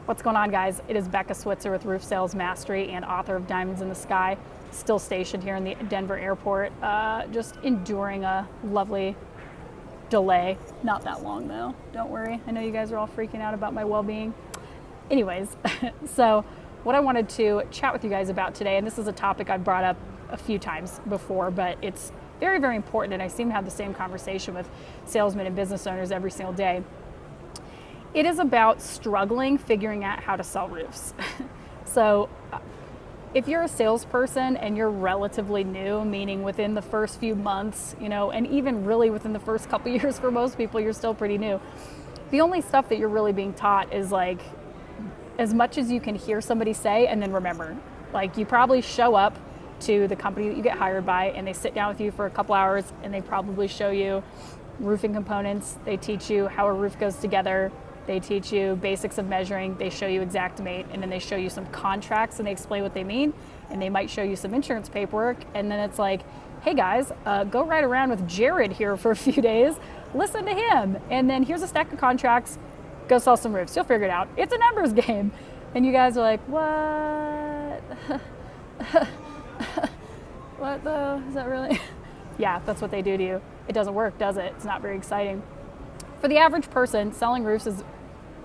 What's going on, guys? It is Becca Switzer with Roof Sales Mastery and author of Diamonds in the Sky, still stationed here in the Denver airport, just enduring a lovely delay. Not that long though, don't worry. I know you guys are all freaking out about my well-being. Anyways, so what I wanted to chat with you guys about today, and this is a topic I've brought up a few times before, but it's very, very important, and I seem to have the same conversation with salesmen and business owners every single day. It is about struggling figuring out how to sell roofs. So if you're a salesperson and you're relatively new, meaning within the first few months, and even really within the first couple years for most people, you're still pretty new. The only stuff that you're really being taught is like as much as you can hear somebody say and then remember. Like you probably show up to the company that you get hired by and they sit down with you for a couple hours and they probably show you roofing components. They teach you how a roof goes together. They teach you basics of measuring, they show you Xactimate, and then they show you some contracts and they explain what they mean, and they might show you some insurance paperwork, and then it's like, hey guys, go ride around with Jared here for a few days, listen to him, and then here's a stack of contracts, go sell some roofs, you'll figure it out. It's a numbers game. And you guys are like, what? What though? Is that really? Yeah, that's what they do to you. It doesn't work, does it? It's not very exciting. For the average person, selling roofs is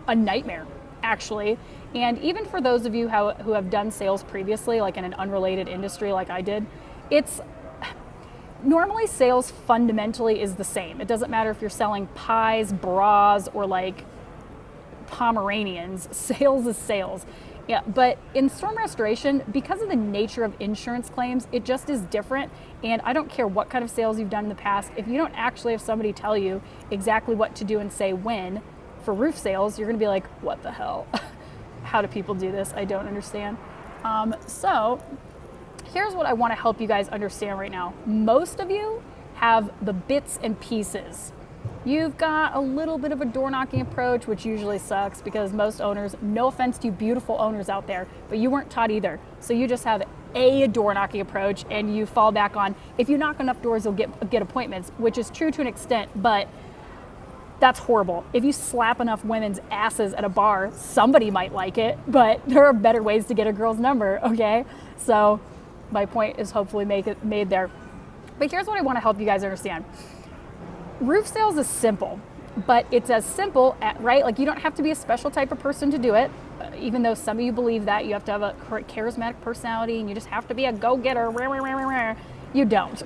a nightmare, actually. And even for those of you who have done sales previously, like in an unrelated industry like I did, it's normally sales fundamentally is the same. It doesn't matter if you're selling pies, bras, or like Pomeranians. Sales is sales. Yeah, but in storm restoration, because of the nature of insurance claims, it just is different. And I don't care what kind of sales you've done in the past, if you don't actually have somebody tell you exactly what to do and say when for roof sales, you're gonna be like, what the hell? How do people do this? I don't understand. So here's what I wanna help you guys understand right now. Most of you have the bits and pieces. You've got a little bit of a door knocking approach, which usually sucks because most owners, no offense to you beautiful owners out there, but you weren't taught either. So you just have a door knocking approach and you fall back on, if you knock enough doors, you'll get appointments, which is true to an extent, but that's horrible. If you slap enough women's asses at a bar, somebody might like it, but there are better ways to get a girl's number, okay? So my point is hopefully made there. But here's what I wanna help you guys understand. Roof sales is simple, but it's as simple, right? Like you don't have to be a special type of person to do it, even though some of you believe that. You have to have a charismatic personality and you just have to be a go-getter. You don't.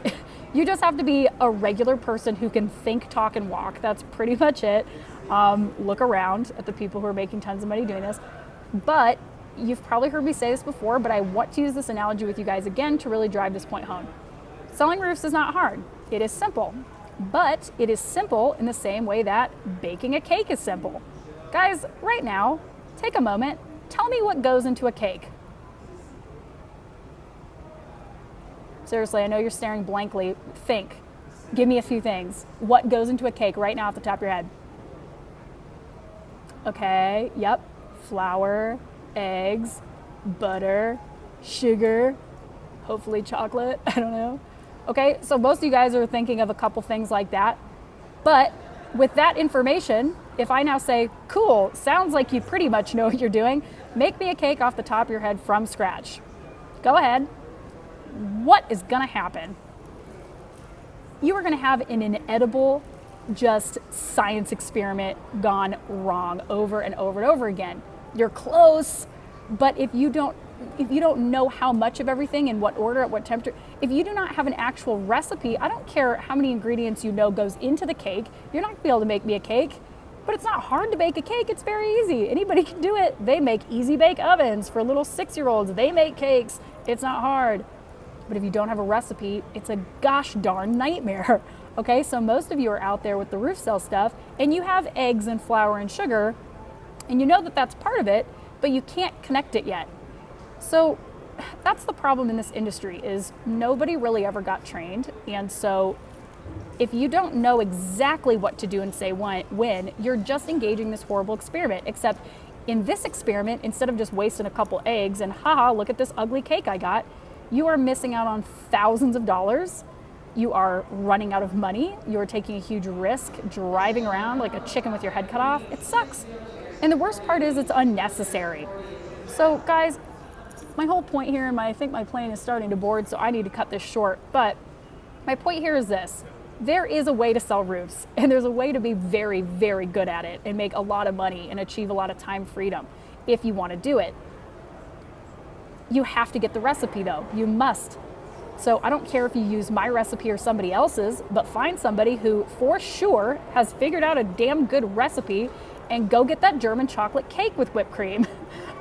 You just have to be a regular person who can think, talk, and walk. That's pretty much it. Look around at the people who are making tons of money doing this. But you've probably heard me say this before, but I want to use this analogy with you guys again to really drive this point home. Selling roofs is not hard. It is simple. But it is simple in the same way that baking a cake is simple. Guys, right now, take a moment. Tell me what goes into a cake. Seriously, I know you're staring blankly. Think. Give me a few things. What goes into a cake right now off the top of your head? Okay, yep. Flour, eggs, butter, sugar, hopefully chocolate, I don't know. Okay, so most of you guys are thinking of a couple things like that. But with that information, if I now say, cool, sounds like you pretty much know what you're doing, make me a cake off the top of your head from scratch. Go ahead. What is gonna happen? You are gonna have an inedible, just science experiment gone wrong over and over and over again. You're close, but if you don't know how much of everything, in what order, at what temperature, if you do not have an actual recipe, I don't care how many ingredients you know goes into the cake, you're not gonna be able to make me a cake. But it's not hard to bake a cake, it's very easy. Anybody can do it. They make easy bake ovens for little 6-year-olds. They make cakes, it's not hard. But if you don't have a recipe, it's a gosh darn nightmare. Okay, so most of you are out there with the roof cell stuff and you have eggs and flour and sugar and you know that that's part of it, but you can't connect it yet. So that's the problem in this industry is nobody really ever got trained. And so if you don't know exactly what to do and say when, you're just engaging this horrible experiment. Except in this experiment, instead of just wasting a couple eggs and haha, look at this ugly cake I got, you are missing out on thousands of dollars. You are running out of money. You are taking a huge risk, driving around like a chicken with your head cut off. It sucks. And the worst part is it's unnecessary. So guys, my whole point here, and I think my plane is starting to board, so I need to cut this short, but my point here is this. There is a way to sell roofs, and there's a way to be very, very good at it and make a lot of money and achieve a lot of time freedom if you want to do it. You have to get the recipe though. You must. So I don't care if you use my recipe or somebody else's, but find somebody who for sure has figured out a damn good recipe and go get that German chocolate cake with whipped cream,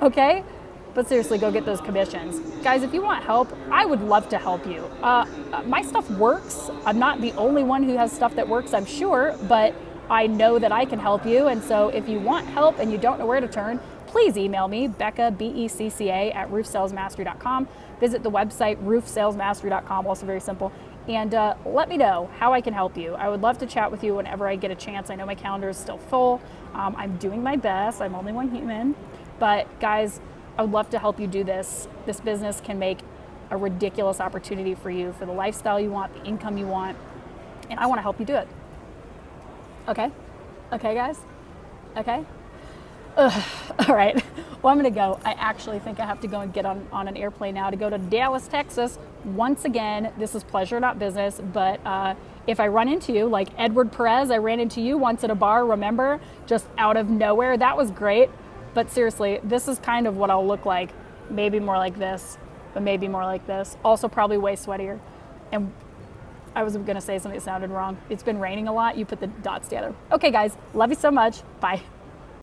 okay? But seriously, go get those commissions. Guys, if you want help, I would love to help you. My stuff works. I'm not the only one who has stuff that works, I'm sure, but I know that I can help you. And so if you want help and you don't know where to turn, please email me, Becca, BECCA, at roofsalesmastery.com. Visit the website, roofsalesmastery.com, also very simple. And let me know how I can help you. I would love to chat with you whenever I get a chance. I know my calendar is still full. I'm doing my best. I'm only one human. But guys, I would love to help you do this. This business can make a ridiculous opportunity for you, for the lifestyle you want, the income you want, and I want to help you do it. Okay? Okay, guys? Okay? Ugh. All right. Well, I'm going to go. I actually think I have to go and get on an airplane now to go to Dallas, Texas. Once again, this is pleasure, not business, but if I run into you, like Edward Perez, I ran into you once at a bar, remember? Just out of nowhere. That was great. But seriously, this is kind of what I'll look like. Maybe more like this, but maybe more like this. Also probably way sweatier. And I was going to say something that sounded wrong. It's been raining a lot. You put the dots together. Okay, guys. Love you so much. Bye.